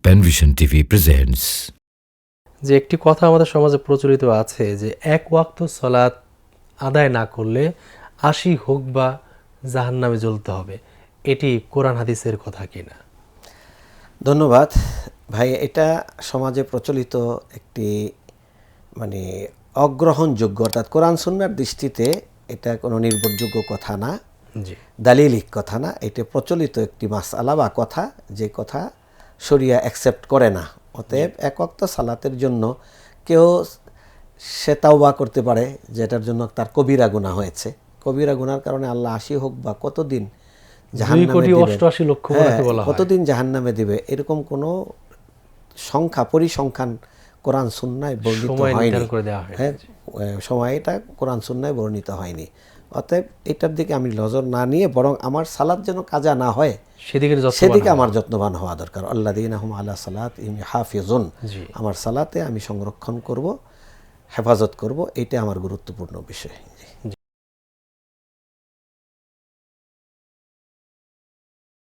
পেনভিশন TV presents. যে একটি কথা আমাদের সমাজে প্রচলিত আছে যে এক ওয়াক্ত সালাত আদায় না করলে ৮০ হোক বা জাহান্নামে জ্বলতে হবে, এটি কোরআন হাদিসের কথা কিনা? ধন্যবাদ ভাই। এটা সমাজে প্রচলিত একটি মানে অগ্রহণযোগ্য, অর্থাৎ কোরআন সুন্নাহর দৃষ্টিতে এটা কোনো নির্ভরযোগ্য কথা না, জি, দালিলিক কথা না। এটা প্রচলিত একটি মাসআলা বা কথা, যে কথা শরিয়া অ্যাকসেপ্ট করে না। অতএব এক ওয়াক্ত সালাতের জন্য কেউ সে তাওবা করতে পারে, যেটার জন্য তার কবিরা গুনাহ হয়েছে। কবিরা গুনার কারণে আল্লাহ ৮০ হোক বা কতদিন জাহান্নামে দিবে, কতদিন জাহান্নামে দিবে, এরকম কোনো সংখ্যা পরিসংখ্যান কোরআন সুন্নাহয় বর্ণিত হয়নি। হ্যাঁ, সময়টা কোরআন সুন্নাহয় বর্ণিত হয়নি। অতএব এটার দিকে আমি নজর না নিয়ে বরং আমার সালাত যেন কাজা না হয় সেদিকে আমার যত্নবান হওয়া দরকার। আল্লাযীনা হুম আলা সালাতিহিম হাফিজুন, আমার সালাতে আমি সংরক্ষণ করব, হেফাজত করব, এটা আমার গুরুত্বপূর্ণ বিষয়।